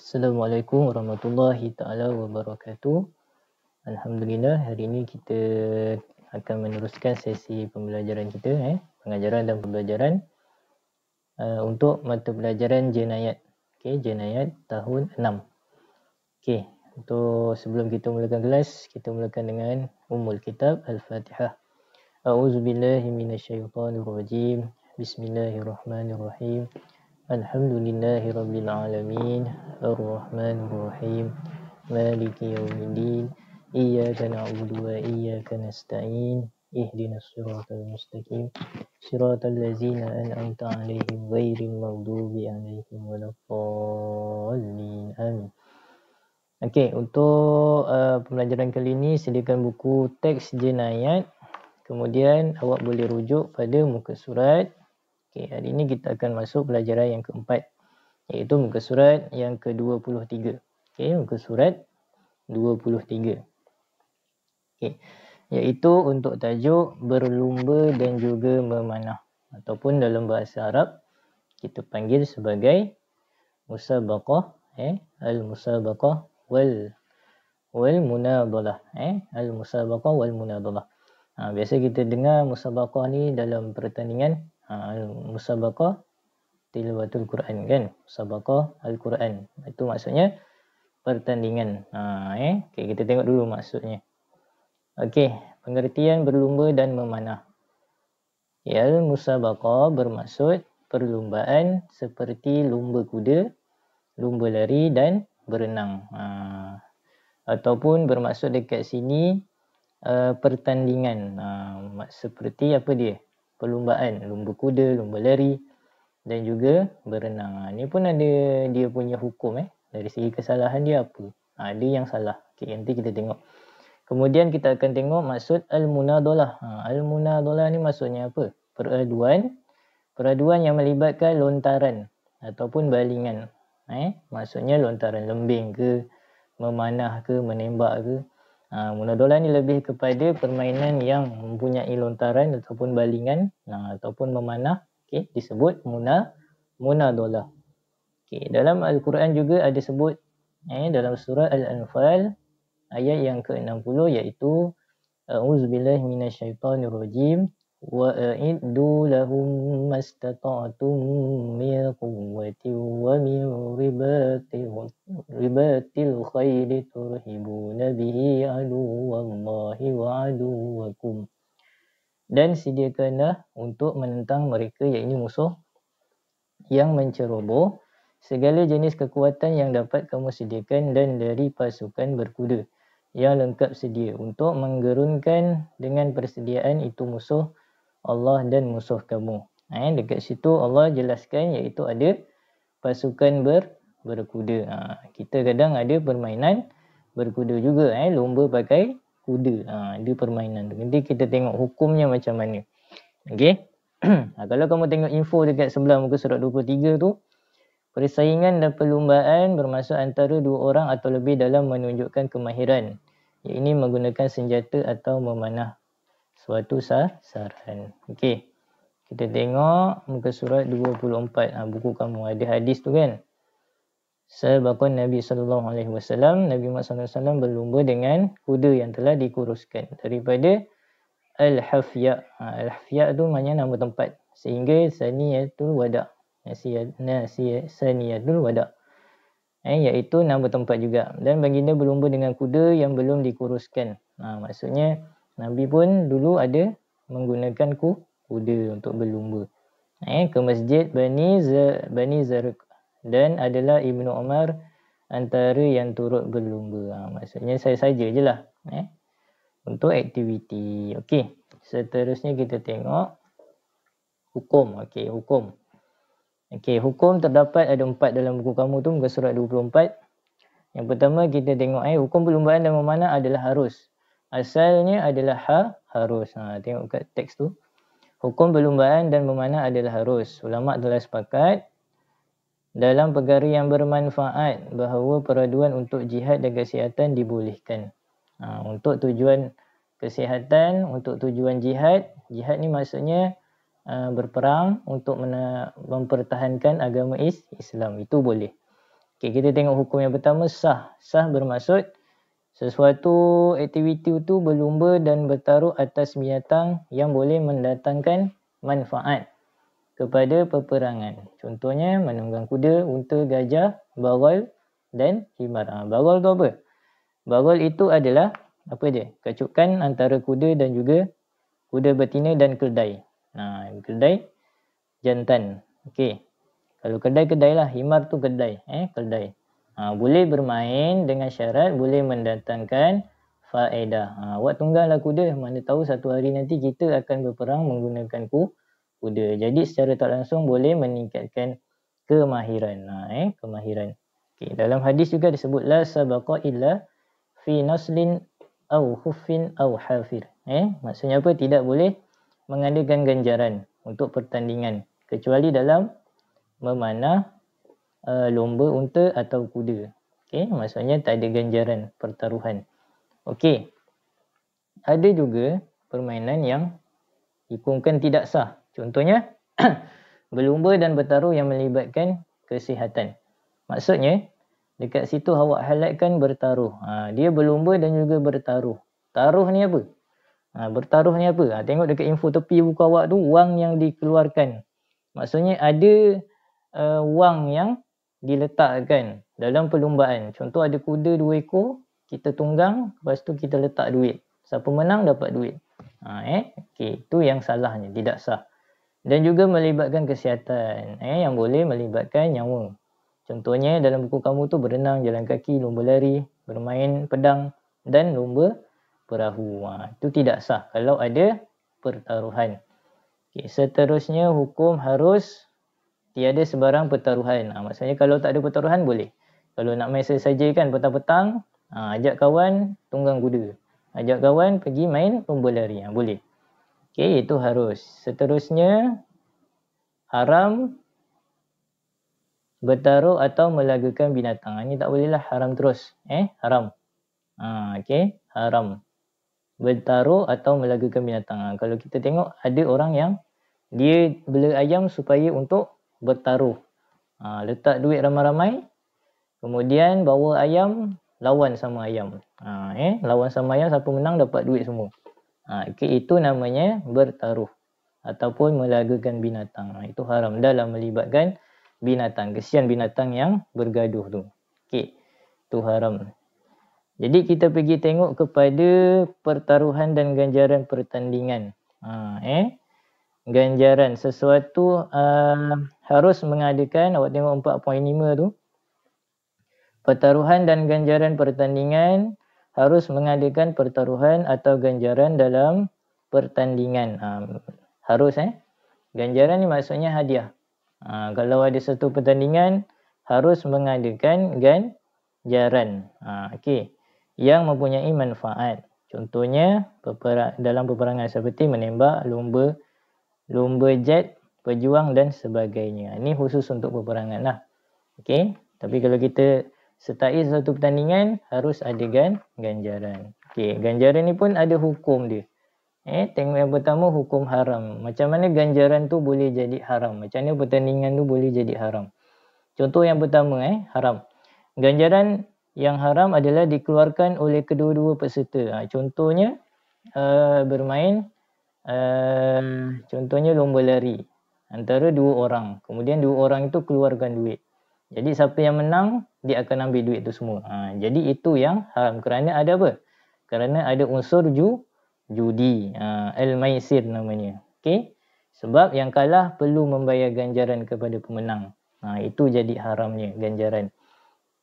Assalamualaikum warahmatullahi taala wabarakatuh. Alhamdulillah, hari ini kita akan meneruskan sesi pembelajaran kita, pengajaran dan pembelajaran untuk mata pelajaran jenayat. Okey, jenayat tahun 6. Okey, untuk sebelum kita mulakan kelas, kita mulakan dengan Ummul Kitab Al-Fatihah. A'udzubillahi minasyaitonirrajim. Bismillahirrahmanirrahim. Alhamdulillahi rabbil alamin. Ar-Rahmanir-Rahim. Maliki yaumiddin. Iyyaka na'budu wa iyyaka nasta'in. Ihdinas siratal mustaqim. Siratal ladzina an'amta 'alaihim ghairil maghdubi 'alaihim waladdallin. Amin. Okey, untuk pembelajaran kali ini sediakan buku teks jenayat. Kemudian awak boleh rujuk pada muka surat. Okey, hari ini kita akan masuk pelajaran yang keempat, iaitu muka surat yang ke-23. Okey, muka surat 23. Okey, iaitu untuk tajuk berlumba dan juga memanah, ataupun dalam bahasa Arab kita panggil sebagai musabaqah, al-musabaqah wal munadalah, al-musabaqah wal munadalah. Biasa kita dengar musabaqah ni dalam pertandingan musabaqah tilawatul Quran kan, musabaqah al-Quran. Itu maksudnya pertandingan. Okey, kita tengok dulu maksudnya. Okey, pengertian berlumba dan memanah. Al-musabaqah bermaksud perlumbaan seperti lumba kuda, lumba lari dan berenang. Ataupun bermaksud dekat sini pertandingan, seperti apa dia? Perlumbaan, lumba kuda, lumba lari dan juga berenang. Ni pun ada dia punya hukum dari segi kesalahan dia apa? Ada yang salah. Okey, nanti kita tengok. Kemudian kita akan tengok maksud al-munadalah. Al-munadalah ni maksudnya apa? Peraduan yang melibatkan lontaran ataupun balingan. Maksudnya lontaran lembing ke, memanah ke, menembak ke. Munadalah ni lebih kepada permainan yang mempunyai lontaran ataupun balingan ataupun memanah. Okey, disebut munadalah. Okey, dalam Al-Quran juga ada sebut dalam surah Al-Anfal ayat yang ke-60, iaitu a'udzubillahi minasyaitonirrajim wa a'iddu lahum mastata'tum min quwwatin wa min ribatil khairi turhibuna bihi aduwallahi wa aduwakum. Dan sediakanlah untuk menentang mereka, iaitu musuh yang menceroboh, segala jenis kekuatan yang dapat kamu sediakan dan dari pasukan berkuda yang lengkap sedia untuk menggerunkan dengan persediaan itu musuh Allah dan musuh kamu. Dekat situ Allah jelaskan, iaitu ada pasukan berkuda. Kita kadang ada permainan berkuda juga, lomba pakai kuda. Ada permainan tu. Nanti kita tengok hukumnya macam mana. Okey. Kalau kamu tengok info dekat sebelah muka surat 23 tu, persaingan dan perlumbaan bermaksud antara dua orang atau lebih dalam menunjukkan kemahiran, iaitu menggunakan senjata atau memanah suatu sasaran. Okey. Kita tengok muka surat 24. Buku kamu ada hadis tu kan. Sabaqan Nabi sallallahu alaihi wasallam, Nabi Muhammad sallallahu alaihi wasallam berlumba dengan kuda yang telah dikuruskan daripada Al-Hafya. Al-Hafya tu maknanya nama tempat. Sehingga Saniyatul Wada'. Saniyatul Wada'. Iaitu nama tempat juga. Dan baginda berlumba dengan kuda yang belum dikuruskan. Maksudnya Nabi pun dulu ada menggunakan kuda untuk berlumba. Ke masjid Bani Zarq. Dan adalah Ibnu Umar antara yang turut berlumba. Maksudnya saya saja je lah. Untuk aktiviti. Okey. Seterusnya kita tengok hukum. Okey, hukum. Okey, hukum terdapat ada 4 dalam buku kamu tu, muka surat 24. Yang pertama kita tengok hukum perlumbaan dan memanah adalah harus. Asalnya adalah harus. Tengok kat teks tu. Hukum perlumbaan dan memanah adalah harus. Ulama telah sepakat dalam perkara yang bermanfaat bahawa peraduan untuk jihad dan kesihatan dibolehkan. Untuk tujuan kesihatan, untuk tujuan jihad. Jihad ni maksudnya berperang untuk mempertahankan agama Islam. Itu boleh. Okay, kita tengok hukum yang pertama, sah. Sah bermaksud sesuatu aktiviti itu berlumba dan bertaruh atas binatang yang boleh mendatangkan manfaat kepada peperangan. Contohnya menunggang kuda, unta, gajah, bagal dan himar. Bagal tu apa? Bagal itu adalah apa dia? Kacukan antara kuda dan juga kuda betina dan keldai. Keldai jantan. Okey. Kalau kedai lah, himar tu kedai, keldai. Boleh bermain dengan syarat boleh mendatangkan faedah. Awak tungganglah kuda, mana tahu satu hari nanti kita akan berperang menggunakan kuda. Jadi secara tak langsung boleh meningkatkan kemahiran. Kemahiran. Okay. Dalam hadis juga disebut la sabaqa illa fi naslin au khuffin au hafir. Maksudnya apa? Tidak boleh mengadakan ganjaran untuk pertandingan kecuali dalam memanah lomba, unta atau kuda. Okey, maksudnya tak ada ganjaran pertaruhan. Okey. Ada juga permainan yang dihukumkan tidak sah. Contohnya berlumba dan bertaruh yang melibatkan kesihatan. Maksudnya dekat situ awak halatkan bertaruh. Dia berlumba dan juga bertaruh. Taruh ni apa? Bertaruh ni apa? Tengok dekat info tepi buku awak tu, wang yang dikeluarkan. Maksudnya ada wang yang diletakkan dalam perlumbaan. Contoh ada kuda 2 ekor, kita tunggang, lepas tu kita letak duit. Siapa menang dapat duit. Okey, itu yang salahnya, tidak sah. Dan juga melibatkan kesihatan, yang boleh melibatkan nyawa. Contohnya dalam buku kamu tu berenang, jalan kaki, lomba lari, bermain pedang dan lomba perahu. Itu tidak sah kalau ada pertaruhan. Okay, seterusnya hukum harus tiada sebarang pertaruhan. Maksudnya kalau tak ada pertaruhan boleh. Kalau nak main saja kan petang-petang, ajak kawan tunggang kuda. Ajak kawan pergi main lomba lari. Boleh. Okey, itu harus. Seterusnya, haram bertaruh atau melagakan binatang. Ini tak bolehlah, haram terus. Haram. Okey, haram bertaruh atau melagakan binatang. Kalau kita tengok ada orang yang dia bela ayam supaya untuk bertaruh. Letak duit ramai-ramai, kemudian bawa ayam, lawan sama ayam. Lawan sama ayam, siapa menang dapat duit semua. Okay, itu namanya bertaruh ataupun melagakan binatang. Itu haram dalam melibatkan binatang. Kesian binatang yang bergaduh tu. Okay, itu haram. Jadi kita pergi tengok kepada pertaruhan dan ganjaran pertandingan. Ganjaran sesuatu harus mengadakan, awak tengok 4.5 tu, pertaruhan dan ganjaran pertandingan, harus mengadakan pertaruhan atau ganjaran dalam pertandingan. Harus ganjaran ni maksudnya hadiah. Kalau ada satu pertandingan harus mengadakan ganjaran. Okey, yang mempunyai manfaat. Contohnya dalam peperangan seperti menembak, lomba jet, pejuang dan sebagainya. Ini khusus untuk peperangan lah. Okey, tapi kalau kita sertai satu pertandingan harus ada ganjaran. Okey, ganjaran ni pun ada hukum dia. Tengok yang pertama, hukum haram. Macam mana ganjaran tu boleh jadi haram? Macam mana pertandingan tu boleh jadi haram? Contoh yang pertama, haram. Ganjaran yang haram adalah dikeluarkan oleh kedua-dua peserta. Contohnya bermain, contohnya lomba lari antara 2 orang. Kemudian 2 orang itu keluarkan duit. Jadi siapa yang menang, dia akan ambil duit itu semua. Jadi itu yang haram. Kerana ada apa? Kerana ada unsur judi. Al-maisir namanya. Okey? Sebab yang kalah perlu membayar ganjaran kepada pemenang. Itu jadi haramnya ganjaran.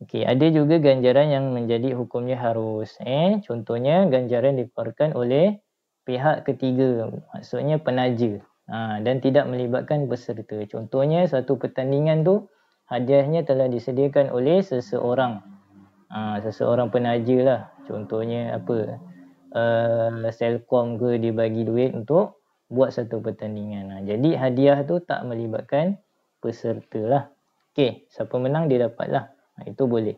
Okey, ada juga ganjaran yang menjadi hukumnya harus. Contohnya ganjaran dikeluarkan oleh pihak ketiga, maksudnya penaja, dan tidak melibatkan peserta. Contohnya satu pertandingan tu hadiahnya telah disediakan oleh seseorang. Seseorang penaja lah. Contohnya apa? Selcom ke dia bagi duit untuk buat satu pertandingan. Jadi hadiah tu tak melibatkan peserta lah. Okey, siapa menang dia dapat lah. Itu boleh.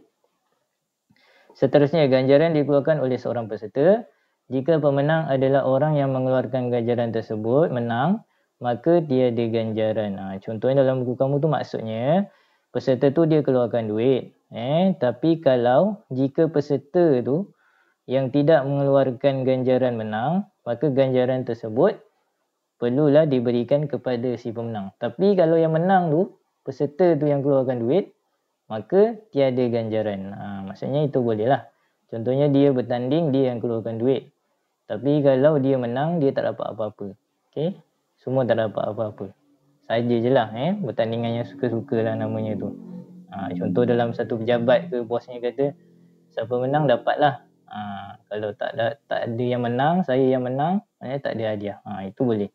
Seterusnya, ganjaran dikeluarkan oleh seorang peserta. Jika pemenang adalah orang yang mengeluarkan ganjaran tersebut, menang, maka tiada ganjaran. Contohnya dalam buku kamu tu maksudnya, peserta tu dia keluarkan duit. Tapi kalau jika peserta tu yang tidak mengeluarkan ganjaran menang, maka ganjaran tersebut perlulah diberikan kepada si pemenang. Tapi kalau yang menang tu, peserta tu yang keluarkan duit, maka tiada ganjaran. Maksudnya itu boleh lah. Contohnya dia bertanding, dia yang keluarkan duit. Tapi kalau dia menang, dia tak dapat apa-apa. Okay? Semua tak dapat apa-apa. Saja je lah. Bertandingan yang suka-suka lah namanya tu. Contoh dalam satu pejabat ke, bosnya kata, siapa menang dapatlah. Kalau tak ada yang menang, saya yang menang, maknanya tak ada hadiah. Itu boleh.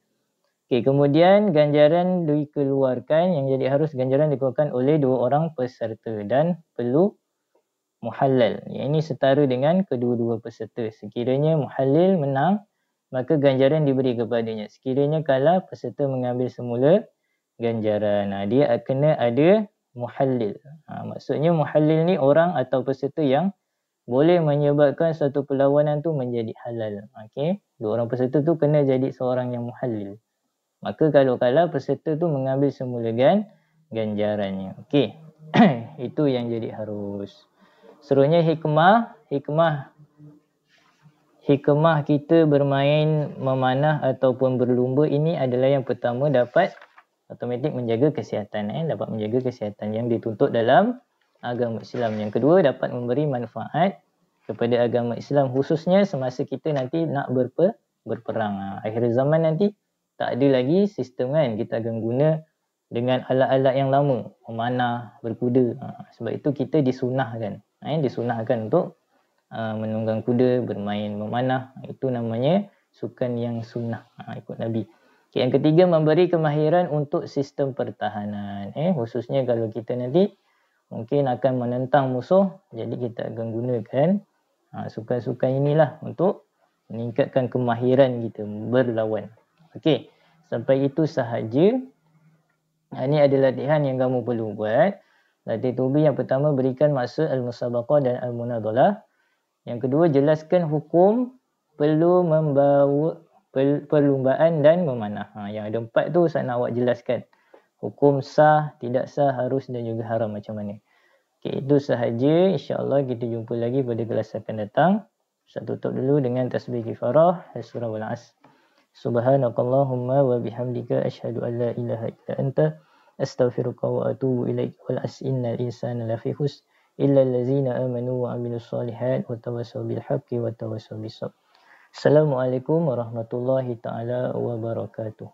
Okay, kemudian ganjaran dikeluarkan, yang jadi harus ganjaran dikeluarkan oleh 2 orang peserta dan perlu muhallal. Yang ini setara dengan kedua-dua peserta. Sekiranya muhallil menang, maka ganjaran diberi kepadanya. Sekiranya kalah, peserta mengambil semula ganjaran. Dia kena ada muhallil. Maksudnya muhallil ni orang atau peserta yang boleh menyebabkan satu perlawanan tu menjadi halal. Okay? 2 orang peserta tu kena jadi seorang yang muhallil. Maka kalau kalah, peserta tu mengambil semula ganjarannya. Okey. Itu yang jadi harus. Seterusnya hikmah kita bermain memanah ataupun berlumba ini adalah yang pertama dapat automatik menjaga kesihatan. Dapat menjaga kesihatan yang dituntut dalam agama Islam. Yang kedua, dapat memberi manfaat kepada agama Islam, khususnya semasa kita nanti nak berperang. Akhir zaman nanti tak ada lagi sistem kan, kita akan guna dengan alat-alat yang lama, memanah, berkuda. Sebab itu kita disunahkan. Disunahkan untuk menunggang kuda, bermain memanah. Itu namanya sukan yang sunnah, ikut Nabi. Okay, yang ketiga, memberi kemahiran untuk sistem pertahanan. Khususnya kalau kita nanti mungkin akan menentang musuh, jadi kita akan gunakan sukan-sukan inilah untuk meningkatkan kemahiran kita berlawan. Okey, sampai itu sahaja. Ini adalah latihan yang kamu perlu buat. Latih tubuh yang pertama, berikan maksud al-musabaqah dan al-munadalah. Yang kedua, jelaskan hukum perlu membawa perlumbaan dan memanah. Yang ada 4 tu saya nak awak jelaskan. Hukum sah, tidak sah, harus dan juga haram macam mana. Okey, itu sahaja. InsyaAllah kita jumpa lagi pada kelas akan datang. Saya tutup dulu dengan tasbih kifarah surah Al-Asr. Subhanakallahumma wa bihamdika asyhadu an la ilaha illa anta astaghfiruka wa atubu ilaik. Wal innal insana lafi khusr illa allazina amanu wa amilus solihat wa tawassaw bil haqqi wa tawassaw bis sabr. Assalamualaikum warahmatullahi taala wabarakatuh.